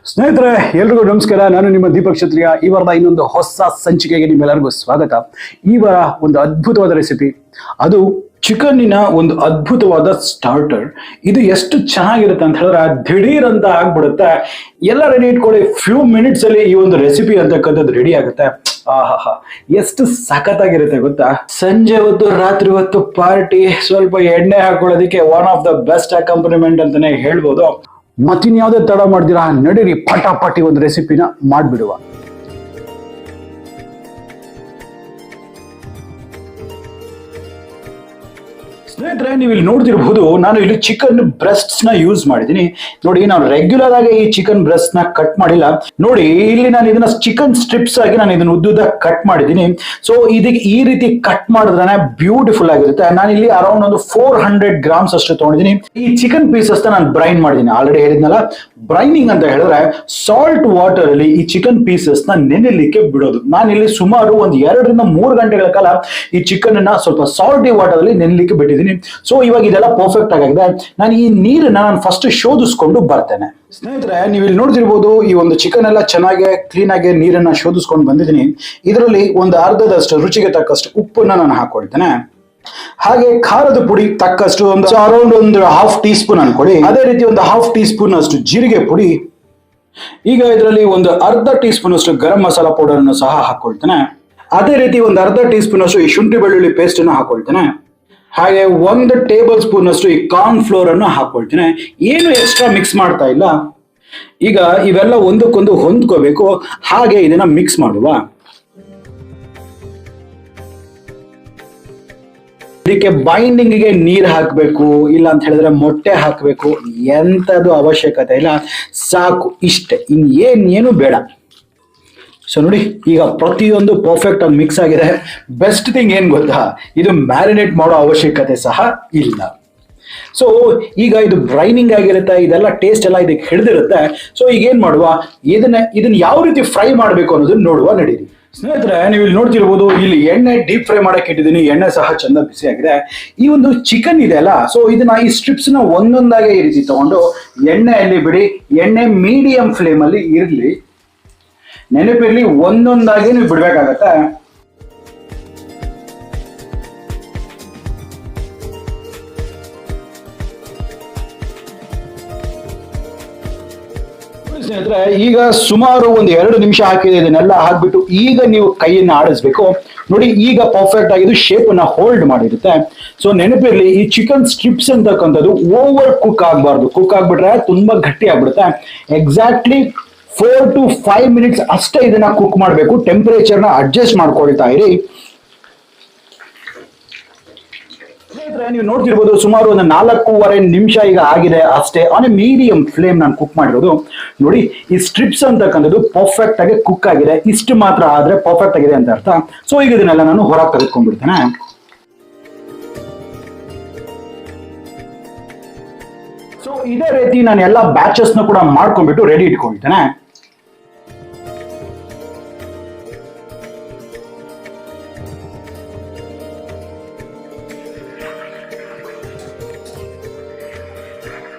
ಸ್ನೇಹಿತರೆ ಎಲ್ರಿಗೂ ನಮಸ್ಕಾರ. ನಾನು ನಿಮ್ಮ ದೀಪಕ್ ಕ್ಷತ್ರಿಯ. ಈ ವಾರದ ಇನ್ನೊಂದು ಹೊಸ ಸಂಚಿಕೆಗೆ ನಿಮ್ಮೆಲ್ಲರಿಗೂ ಸ್ವಾಗತ. ಈ ವಾರ ಒಂದು ಅದ್ಭುತವಾದ ರೆಸಿಪಿ, ಅದು ಚಿಕನ್ನಿನ ಒಂದು ಅದ್ಭುತವಾದ ಸ್ಟಾರ್ಟರ್. ಇದು ಎಷ್ಟು ಚೆನ್ನಾಗಿರುತ್ತೆ ಅಂತ ಹೇಳಿದ್ರೆ ದಿಢೀರ್ ಅಂತ ಆಗ್ಬಿಡುತ್ತೆ. ಎಲ್ಲ ರೆಡಿ ಇಟ್ಕೊಳ್ಳಿ, ಫ್ಯೂ ಮಿನಿಟ್ಸ್ ಅಲ್ಲಿ ಈ ಒಂದು ರೆಸಿಪಿ ಅಂತಕ್ಕಂಥದ್ದು ರೆಡಿ ಆಗುತ್ತೆ. ಆಹಾ, ಎಷ್ಟು ಸಖತ್ತಾಗಿರುತ್ತೆ ಗೊತ್ತಾ. ಸಂಜೆ ಹೊತ್ತು ರಾತ್ರಿ ಹೊತ್ತು ಪಾರ್ಟಿ, ಸ್ವಲ್ಪ ಎಣ್ಣೆ ಹಾಕೊಳ್ಳೋದಕ್ಕೆ ಒನ್ ಆಫ್ ದ ಬೆಸ್ಟ್ ಅಕಾಂಪನಿಮೆಂಟ್ ಅಂತಾನೆ ಹೇಳ್ಬೋದು. ಮತ್ತಿನ್ಯಾವುದೇ ತಡ ಮಾಡ್ದಿರಾ, ನಡೀರಿ ಪಟಾಪಟಿ ಒಂದು ರೆಸಿಪಿನ ಮಾಡ್ಬಿಡುವ. ಸ್ನೇಹಿತರೆ, ನೀವು ಇಲ್ಲಿ ನೋಡ್ತಿರ್ಬಹುದು, ನಾನು ಇಲ್ಲಿ ಚಿಕನ್ ಬ್ರೆಸ್ಟ್ಸ್ ನ ಯೂಸ್ ಮಾಡಿದೀನಿ. ನೋಡಿ, ನಾನು ರೆಗ್ಯುಲರ್ ಆಗಿ ಈ ಚಿಕನ್ ಬ್ರೆಸ್ಟ್ ನ ಕಟ್ ಮಾಡಿಲ್ಲ. ನೋಡಿ, ಇಲ್ಲಿ ನಾನು ಇದನ್ನ ಚಿಕನ್ ಸ್ಟ್ರಿಪ್ಸ್ ಆಗಿ ನಾನು ಇದನ್ನ ಉದ್ದುದ ಕಟ್ ಮಾಡಿದೀನಿ. ಸೊ ಇದಕ್ಕೆ ಈ ರೀತಿ ಕಟ್ ಮಾಡಿದ್ರೆ ಬ್ಯೂಟಿಫುಲ್ ಆಗಿರುತ್ತೆ. ನಾನು ಇಲ್ಲಿ ಅರೌಂಡ್ ಒಂದು 400 ಗ್ರಾಮ್ಸ್ ಅಷ್ಟು ತಗೊಂಡಿದ್ದೀನಿ. ಈ ಚಿಕನ್ ಪೀಸಸ್ ನಾನು ಬ್ರೈನ್ ಮಾಡಿದೀನಿ. ಆಲ್ರೆಡಿ ಹೇಳಿದ್ನಲ್ಲ, ಬ್ರೈನಿಂಗ್ ಅಂತ ಹೇಳಿದ್ರೆ ಸಾಲ್ಟ್ ವಾಟರ್ ಅಲ್ಲಿ ಈ ಚಿಕನ್ ಪೀಸಸ್ ನ ನೆನೆಲಿಕ್ಕೆ ಬಿಡೋದು. ನಾನು ಇಲ್ಲಿ ಸುಮಾರು ಒಂದು 2 ರಿಂದ 3 ಗಂಟೆಗಳ ಕಾಲ ಈ ಚಿಕನ್ ಅನ್ನ ಸ್ವಲ್ಪ ಸಾಲ್ಟಿ ವಾಟರ್ ಅಲ್ಲಿ ನೆನೆಲಿಕ್ಕೆ ಬಿಟ್ಟಿದ್ದೀನಿ. ಸೊ ಇವಾಗ ಇದೆಲ್ಲ ಪರ್ಫೆಕ್ಟ್ ಆಗಿದೆ. ನಾನು ಈ ನೀರನ್ನ ನಾನು ಫಸ್ಟ್ ಶೋಧಿಸ್ಕೊಂಡು ಬರ್ತೇನೆ. ಸ್ನೇಹಿತರೆ, ನೀವು ಇಲ್ಲಿ ನೋಡ್ತಿರ್ಬೋದು, ಈ ಒಂದು ಚಿಕನ್ ಎಲ್ಲ ಚೆನ್ನಾಗಿ ಕ್ಲೀನ್ ಆಗಿ ನೀರನ್ನ ಶೋಧಿಸ್ಕೊಂಡು ಬಂದಿದ್ದೀನಿ. ಇದರಲ್ಲಿ ಒಂದು ಅರ್ಧದಷ್ಟು ರುಚಿಗೆ ತಕ್ಕಷ್ಟು ಉಪ್ಪನ್ನ ನಾನು ಹಾಕೊಳ್ತೇನೆ. ಹಾಗೆ ಖಾರದ ಪುಡಿ ತಕ್ಕಷ್ಟು ಒಂದು ಅರೌಂಡ್ ಒಂದು 1/2 ಟೀ ಸ್ಪೂನ್ ಅನ್ಕೊಳ್ಳಿ. ಅದೇ ರೀತಿ ಒಂದು 1/2 ಟೀ ಸ್ಪೂನ್ ಅಷ್ಟು ಜೀರಿಗೆ ಪುಡಿ. ಈಗ ಇದರಲ್ಲಿ ಒಂದು ಅರ್ಧ ಟೀ ಸ್ಪೂನ್ ಅಷ್ಟು ಗರಂ ಮಸಾಲಾ ಪೌಡರ್ ಅನ್ನು ಸಹ ಹಾಕೊಳ್ತೇನೆ. ಅದೇ ರೀತಿ ಒಂದು ಅರ್ಧ ಟೀ ಸ್ಪೂನ್ ಅಷ್ಟು ಈ ಶುಂಠಿ ಬೆಳ್ಳುಳ್ಳಿ ಪೇಸ್ಟ್ ಅನ್ನು ಹಾಕೊಳ್ತೇನೆ. ಹಾಗೆ 1 ಟೇಬಲ್ ಸ್ಪೂನ್ ಅಷ್ಟು ಈ ಕಾರ್ನ್ ಫ್ಲೋರ್ ಅನ್ನು ಹಾಕೊಳ್ತೇನೆ. ಏನು ಎಕ್ಸ್ಟ್ರಾ ಮಿಕ್ಸ್ ಮಾಡ್ತಾ ಇಲ್ಲ. ಈಗ ಇವೆಲ್ಲ ಒಂದಕ್ಕೊಂದು ಹೊಂದ್ಕೋಬೇಕು. ಹಾಗೆ ಇದನ್ನ ಮಿಕ್ಸ್ ಮಾಡುವ. ಇದಕ್ಕೆ ಬೈಂಡಿಂಗ್ ಗೆ ನೀರ್ ಹಾಕಬೇಕು, ಇಲ್ಲ ಅಂತ ಹೇಳಿದ್ರೆ ಮೊಟ್ಟೆ ಹಾಕಬೇಕು, ಎಂತದು ಅವಶ್ಯಕತೆ ಇಲ್ಲ. ಸಾಕು, ಇಷ್ಟೇ, ಇನ್ನೇನು ಬೇಡ. ಸೊ ನೋಡಿ, ಈಗ ಪ್ರತಿಯೊಂದು ಪರ್ಫೆಕ್ಟ್ ಆಗಿ ಮಿಕ್ಸ್ ಆಗಿದೆ. ಬೆಸ್ಟ್ ಥಿಂಗ್ ಏನ್ ಗೊತ್ತಾ, ಇದು ಮ್ಯಾರಿನೇಟ್ ಮಾಡೋ ಅವಶ್ಯಕತೆ ಸಹ ಇಲ್ಲ. ಸೊ ಈಗ ಇದು ಬ್ರೈನಿಂಗ್ ಆಗಿರುತ್ತೆ, ಇದೆಲ್ಲ ಟೇಸ್ಟ್ ಎಲ್ಲ ಇದಕ್ಕೆ ಹಿಡಿದಿರುತ್ತೆ. ಸೊ ಈಗ ಏನ್ ಮಾಡುವ, ಇದನ್ನ ಯಾವ ರೀತಿ ಫ್ರೈ ಮಾಡಬೇಕು ಅನ್ನೋದನ್ನ ನೋಡುವ, ನಡೀರಿ. ಸ್ನೇಹಿತರೆ, ನೀವು ಇಲ್ಲಿ ನೋಡ್ತಿರ್ಬೋದು, ಇಲ್ಲಿ ಎಣ್ಣೆ ಡೀಪ್ ಫ್ರೈ ಮಾಡಕ್ಕೆ ಇಟ್ಟಿದ್ದೀನಿ. ಎಣ್ಣೆ ಸಹ ಚಂದ ಬಿಸಿ ಆಗಿದೆ. ಈ ಒಂದು ಚಿಕನ್ ಇದೆ ಅಲ್ಲ, ಸೊ ಇದನ್ನ ಈ ಸ್ಟ್ರಿಪ್ಸ್ ನ ಒಂದೊಂದಾಗೆ ಈ ರೀತಿ ತಗೊಂಡು ಎಣ್ಣೆಯಲ್ಲಿ ಬಿಡಿ. ಎಣ್ಣೆ ಮೀಡಿಯಂ ಫ್ಲೇಮ್ ಅಲ್ಲಿ ಇರಲಿ. ನೆನಪಿರ್ಲಿ, ಒಂದೊಂದಾಗಿ ನೀವು ಬಿಡ್ಬೇಕಾಗತ್ತೆ. ಸ್ನೇಹಿತರೆ, ಈಗ ಸುಮಾರು ಒಂದು 2 ನಿಮಿಷ ಹಾಕಿದೆ. ಇದನ್ನೆಲ್ಲ ಹಾಕ್ಬಿಟ್ಟು ಈಗ ನೀವು ಕೈಯನ್ನು ಆಡಿಸ್ಬೇಕು. ನೋಡಿ, ಈಗ ಪರ್ಫೆಕ್ಟ್ ಆಗಿ ಇದು ಶೇಪ್ ಅನ್ನ ಹೋಲ್ಡ್ ಮಾಡಿರುತ್ತೆ. ಸೊ ನೆನಪಿರ್ಲಿ, ಈ ಚಿಕನ್ ಸ್ಟ್ರಿಪ್ಸ್ ಅಂತಕ್ಕಂಥದ್ದು ಓವರ್ ಕುಕ್ ಆಗಬಾರ್ದು. ಕುಕ್ ಆಗ್ಬಿಟ್ರೆ ತುಂಬಾ ಗಟ್ಟಿ ಆಗ್ಬಿಡುತ್ತೆ. ಎಕ್ಸಾಕ್ಟ್ಲಿ 4 to 5 ಮಿನಿಟ್ಸ್ ಅಷ್ಟೇ ಇದನ್ನ ಕುಕ್ ಮಾಡಬೇಕು. ಟೆಂಪರೇಚರ್ನ ಅಡ್ಜಸ್ಟ್ ಮಾಡ್ಕೊಳ್ತಾ ಇರಿ. ನೀವು ನೋಡ್ತಿರ್ಬೋದು, ಸುಮಾರು ಒಂದು 4.25 ನಿಮಿಷ ಈಗ ಆಗಿದೆ ಅಷ್ಟೇ. ಆನ್ ಎ ಮೀಡಿಯಂ ಫ್ಲೇಮ್ ನಾನು ಕುಕ್ ಮಾಡಿರೋದು. ನೋಡಿ, ಈ ಸ್ಟ್ರಿಪ್ಸ್ ಅಂತಕ್ಕಂಥದ್ದು ಪರ್ಫೆಕ್ಟ್ ಆಗಿ ಕುಕ್ ಆಗಿದೆ. ಇಷ್ಟು ಮಾತ್ರ ಆದ್ರೆ ಪರ್ಫೆಕ್ಟ್ ಆಗಿದೆ ಅಂತ ಅರ್ಥ. ಸೊ ಈಗ ಇದನ್ನೆಲ್ಲ ನಾನು ಹೊರಗೆ ತೆಗೆದುಕೊಂಡ್ಬಿಡ್ತೇನೆ. ಸೊ ಇದೇ ರೀತಿ ನಾನು ಎಲ್ಲ ಬ್ಯಾಚಸ್ ನ ಕೂಡ ಮಾಡ್ಕೊಂಡ್ಬಿಟ್ಟು ರೆಡಿ ಇಟ್ಕೊಳ್ತೇನೆ.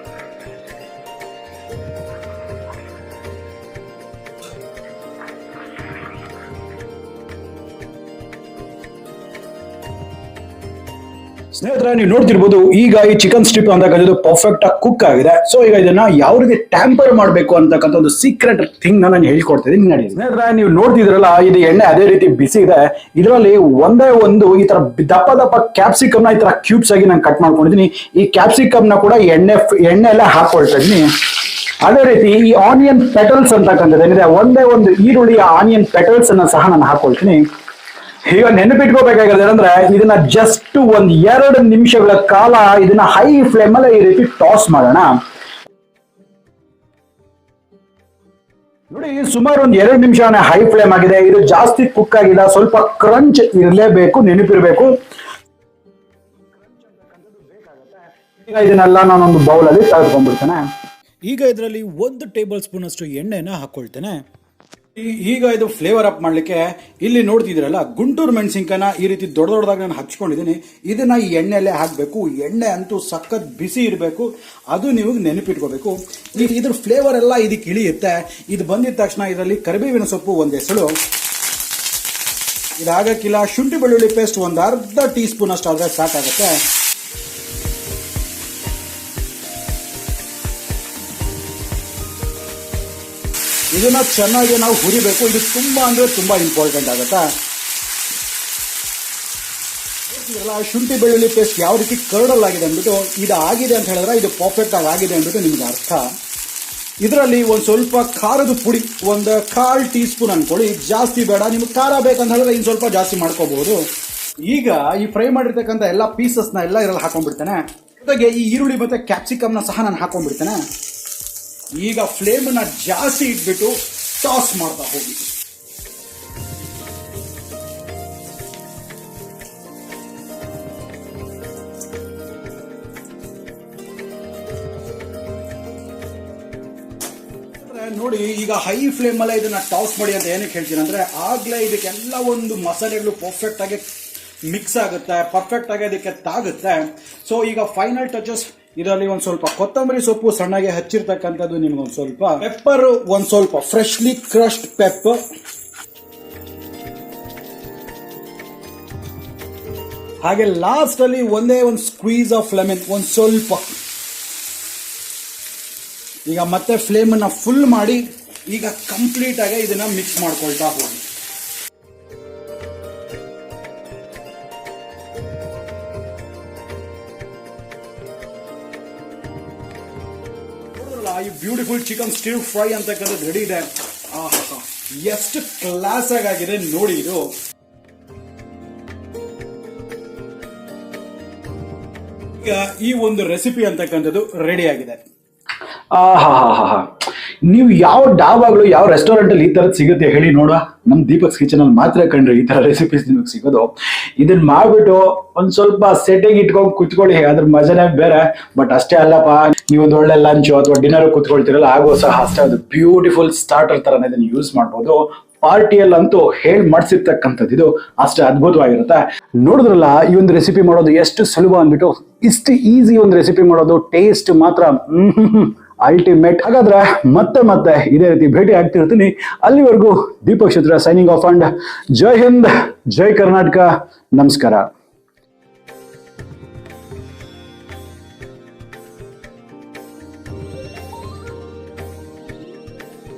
ಸ್ನೇಹಿತರೆ, ನೀವು ನೋಡ್ತಿರ್ಬೋದು, ಈಗ ಈ ಚಿಕನ್ ಸ್ಟ್ರಿಪ್ ಅಂತಕ್ಕಂಥದ್ದು ಪರ್ಫೆಕ್ಟ್ ಆಗಿ ಕುಕ್ ಆಗಿದೆ. ಸೊ ಈಗ ಇದನ್ನ ಯಾವ ರೀತಿ ಟ್ಯಾಂಪರ್ ಮಾಡಬೇಕು ಅಂತಕ್ಕಂಥ ಒಂದು ಸೀಕ್ರೆಟ್ ಥಿಂಗ್ ನಾನು ಹೇಳ್ಕೊಡ್ತಿದ್ದೀನಿ, ನೋಡಿ. ಸ್ನೇಹಿತರೆ, ನೀವು ನೋಡ್ತಿದ್ರಲ್ಲ, ಇದು ಎಣ್ಣೆ ಅದೇ ರೀತಿ ಬಿಸಿ ಇದೆ. ಇದರಲ್ಲಿ ಒಂದೇ ಒಂದು ಈ ತರ ದಪ್ಪ ಕ್ಯಾಪ್ಸಿಕಮ್ ನ ಈ ತರ ಕ್ಯೂಬ್ಸ್ ಆಗಿ ನಾನು ಕಟ್ ಮಾಡ್ಕೊಂಡಿದ್ದೀನಿ. ಈ ಕ್ಯಾಪ್ಸಿಕಮ್ ನ ಕೂಡ ಎಣ್ಣೆ ಎಲ್ಲ ಹಾಕೊಳ್ತಾ ಇದ್ದೀನಿ. ಅದೇ ರೀತಿ ಈ ಆನಿಯನ್ ಪೆಟಲ್ಸ್ ಅಂತಕ್ಕಂಥದ್ದು ಏನಿದೆ, ಒಂದೇ ಒಂದು ಈರುಳ್ಳಿಯ ಆನಿಯನ್ ಪೆಟಲ್ಸ್ ಅನ್ನ ಸಹ ನಾನು ಹಾಕೊಳ್ತೀನಿ. ಈಗ ನೆನಪಿಟ್ಕೋಬೇಕಾಗಿದೆ ಅಂದ್ರೆ, ಇದನ್ನ ಜಸ್ಟ್ 1-2 ನಿಮಿಷಗಳ ಕಾಲ ಇದನ್ನ ಹೈ ಫ್ಲೇಮ್ ಅಲ್ಲಿ ಈ ರೀತಿ ಟಾಸ್ ಮಾಡೋಣ. ನೋಡಿ, ಸುಮಾರು ಒಂದು 2 ನಿಮಿಷ ಹೈ ಫ್ಲೇಮ್ ಆಗಿದೆ. ಇದು ಜಾಸ್ತಿ ಕುಕ್ ಆಗಿಲ್ಲ, ಸ್ವಲ್ಪ ಕ್ರಂಚ್ ಇರಲೇಬೇಕು, ನೆನಪಿರ್ಬೇಕು. ಈಗ ಇದನ್ನೆಲ್ಲ ನಾನೊಂದು ಬೌಲ್ ಅಲ್ಲಿ ತೆಗೆದುಕೊಂಡ್ಬಿಡ್ತೇನೆ. ಈಗ ಇದರಲ್ಲಿ 1 ಟೇಬಲ್ ಸ್ಪೂನ್ ಅಷ್ಟು ಎಣ್ಣೆನ ಹಾಕೊಳ್ತೇನೆ. ಈಗ ಇದು ಫ್ಲೇವರ್ ಅಪ್ ಮಾಡ್ಲಿಕ್ಕೆ ಇಲ್ಲಿ ನೋಡ್ತಿದ್ದೀರಲ್ಲ ಗುಂಟೂರು ಮೆಣಸಿನ್ಕಾಯಿನ ಈ ರೀತಿ ದೊಡ್ಡ ದೊಡ್ಡದಾಗಿ ನಾನು ಹಚ್ಕೊಂಡಿದ್ದೀನಿ. ಇದನ್ನ ಈ ಎಣ್ಣೆಯಲ್ಲೇ ಹಾಕಬೇಕು. ಎಣ್ಣೆ ಅಂತೂ ಸಖತ್ ಬಿಸಿ ಇರಬೇಕು, ಅದು ನೀವು ನೆನಪಿಟ್ಕೋಬೇಕು. ಇದ್ರ ಫ್ಲೇವರ್ ಎಲ್ಲ ಇದಕ್ಕೆ ಇಳಿಯುತ್ತೆ. ಇದು ಬಂದಿದ ತಕ್ಷಣ ಇದರಲ್ಲಿ ಕರಿಬೇವಿನ ಸೊಪ್ಪು ಒಂದು ಎಸಳು, ಇದಾಗಕ್ಕಿಲ್ಲ ಶುಂಠಿ ಬೆಳ್ಳುಳ್ಳಿ ಪೇಸ್ಟ್ ಒಂದು ಅರ್ಧ ಟೀ ಸ್ಪೂನ್ ಅಷ್ಟು ಆದ್ರೆ ಸಾಕಾಗುತ್ತೆ. ಇದನ್ನ ಚೆನ್ನಾಗಿ ನಾವು ಹುರಿಬೇಕು. ಇದು ತುಂಬಾ ಅಂದ್ರೆ ತುಂಬಾ ಇಂಪಾರ್ಟೆಂಟ್ ಆಗುತ್ತೆ. ಶುಂಠಿ ಬೆಳ್ಳುಳ್ಳಿ ಪೇಸ್ಟ್ ಯಾವ ರೀತಿ ಕರ್ಡಲ್ ಆಗಿದೆ ಅಂದ್ಬಿಟ್ಟು ಇದು ಆಗಿದೆ ಅಂತ ಹೇಳಿದ್ರೆ ಇದು ಪರ್ಫೆಕ್ಟ್ ಆಗಿದೆ ಅಂದ್ಬಿಟ್ಟು ನಿಮ್ಗೆ ಅರ್ಥ. ಇದರಲ್ಲಿ ಒಂದು ಸ್ವಲ್ಪ ಖಾರದ ಪುಡಿ ಒಂದು 1/4 ಟೀ ಸ್ಪೂನ್ ಅನ್ಕೊಳ್ಳಿ, ಜಾಸ್ತಿ ಬೇಡ. ನಿಮ್ಗೆ ಖಾರ ಬೇಕಂತ ಹೇಳಿದ್ರೆ ಇನ್ನು ಸ್ವಲ್ಪ ಜಾಸ್ತಿ ಮಾಡ್ಕೋಬಹುದು. ಈಗ ಈ ಫ್ರೈ ಮಾಡಿರ್ತಕ್ಕಂಥ ಎಲ್ಲ ಪೀಸಸ್ನ ಎಲ್ಲ ಇದರಲ್ಲಿ ಹಾಕೊಂಡ್ಬಿಡ್ತೇನೆ. ಜೊತೆಗೆ ಈ ಈರುಳ್ಳಿ ಮತ್ತೆ ಕ್ಯಾಪ್ಸಿಕಮ್ನ ಸಹ ನಾನು ಹಾಕೊಂಡ್ಬಿಡ್ತೇನೆ. ಈಗ ಫ್ಲೇಮನ್ನ ಜಾಸ್ತಿ ಇಟ್ಬಿಟ್ಟು ಟಾಸ್ ಮಾಡ್ತಾ ಹೋಗಿ. ನೋಡಿ ಈಗ ಹೈ ಫ್ಲೇಮ್ ಅಲ್ಲೇ ಇದನ್ನ ಟಾಸ್ ಮಾಡಿ ಅಂತ ಏನಕ್ಕೆ ಹೇಳ್ತೀನಿ ಅಂದ್ರೆ ಆಗ್ಲೇ ಇದಕ್ಕೆಲ್ಲ ಒಂದು ಮಸಾಲೆಗಳು ಪರ್ಫೆಕ್ಟ್ ಆಗಿ ಮಿಕ್ಸ್ ಆಗುತ್ತೆ, ಪರ್ಫೆಕ್ಟ್ ಆಗಿ ಅದಕ್ಕೆ ತಾಗುತ್ತೆ. ಸೊ ಈಗ ಫೈನಲ್ ಟಚಸ್ ಇದರಲ್ಲಿ ಒಂದು ಸ್ವಲ್ಪ ಕೊತ್ತಂಬರಿ ಸೊಪ್ಪು ಸಣ್ಣಗೆ ಹಚ್ಚಿರ್ತಕ್ಕಂಥದ್ದು, ನಿಮ್ಗೊಂದು ಸ್ವಲ್ಪ ಪೆಪ್ಪರ್, ಒಂದು ಸ್ವಲ್ಪ ಫ್ರೆಶ್ಲಿ ಕ್ರಶ್ಡ್ ಪೆಪ್ಪರ್, ಹಾಗೆ ಲಾಸ್ಟ್ ಅಲ್ಲಿ ಒಂದೇ ಒಂದು ಸ್ಕ್ವೀಸ್ ಆಫ್ ಲೆಮನ್, ಒಂದು ಸ್ವಲ್ಪ. ಈಗ ಮತ್ತೆ ಫ್ಲೇಮ್ ಅನ್ನ ಫುಲ್ ಮಾಡಿ ಈಗ ಕಂಪ್ಲೀಟ್ ಆಗಿ ಇದನ್ನ ಮಿಕ್ಸ್ ಮಾಡ್ಕೊಳ್ತಾ ಹೋಗಿ. ಈ ಬ್ಯೂಟಿಫುಲ್ ಚಿಕನ್ ಸ್ಟಿರ್ ಫ್ರೈ ಅಂತಕ್ಕಂಥದ್ದು ರೆಡಿ ಇದೆ. ಎಷ್ಟು ಕ್ಲಾಸ್ ಆಗಿದೆ ನೋಡಿ. ಇದು ಈಗ ಈ ಒಂದು ರೆಸಿಪಿ ಅಂತಕ್ಕಂಥದ್ದು ರೆಡಿ ಆಗಿದೆ. ನೀವು ಯಾವ ಡಾಬಾಗಳು ಯಾವ ರೆಸ್ಟೋರೆಂಟ್ ಅಲ್ಲಿ ಈ ತರದ್ ಸಿಗುತ್ತೆ ಹೇಳಿ ನೋಡುವ. ನಮ್ ದೀಪಕ್ಸ್ ಕಿಚನ್ ಅಲ್ಲಿ ಮಾತ್ರ ಕಂಡ್ರೆ ಈ ತರ ರೆಸಿಪೀಸ್ ನಿಮಗೆ ಸಿಗೋದು. ಇದನ್ನ ಮಾಡ್ಬಿಟ್ಟು ಒಂದ್ ಸ್ವಲ್ಪ ಸೆಟ್ಟಿಗೆ ಇಟ್ಕೊಂಡು ಕುತ್ಕೊಳ್ಳಿ, ಅದ್ರ ಮಜಾನೇ ಬೇರೆ. ಬಟ್ ಅಷ್ಟೇ ಅಲ್ಲಪ್ಪ, ನೀವೊಂದು ಒಳ್ಳೆ ಲಂಚ್ ಅಥವಾ ಡಿನ್ನರ್ ಕುತ್ಕೊಳ್ತಿರಲ್ಲ, ಆಗೋ ಸಹ ಅಷ್ಟೇ ಅದು ಬ್ಯೂಟಿಫುಲ್ ಸ್ಟಾರ್ಟರ್ ತರನೇ ಇದನ್ನ ಯೂಸ್ ಮಾಡ್ಬೋದು. ಪಾರ್ಟಿಯಲ್ಲಂತೂ ಹೇಳಿ ಮಾಡಿಸಿರ್ತಕ್ಕಂಥದ್ದು ಇದು ಅಷ್ಟೇ ಅದ್ಭುತವಾಗಿರುತ್ತೆ. ನೋಡಿದ್ರಲ್ಲ ಈ ಒಂದು ರೆಸಿಪಿ ಮಾಡೋದು ಎಷ್ಟು ಸುಲಭ ಅಂದ್ಬಿಟ್ಟು. ಇಷ್ಟು ಈಸಿ ಒಂದು ರೆಸಿಪಿ ಮಾಡೋದು, ಟೇಸ್ಟ್ ಮಾತ್ರ ಅಲ್ಟಿಮೇಟ್. ಹಾಗಾದ್ರೆ ಮತ್ತೆ ಇದೇ ರೀತಿ ಭೇಟಿ ಆಗ್ತಿರ್ತೀನಿ. ಅಲ್ಲಿವರೆಗೂ ದೀಪಕ್ ಚಿತ್ರ ಸೈನಿಂಗ್ ಆಫ್ ಅಂಡ್ ಜೈ ಹಿಂದ್, ಜೈ ಕರ್ನಾಟಕ, ನಮಸ್ಕಾರ.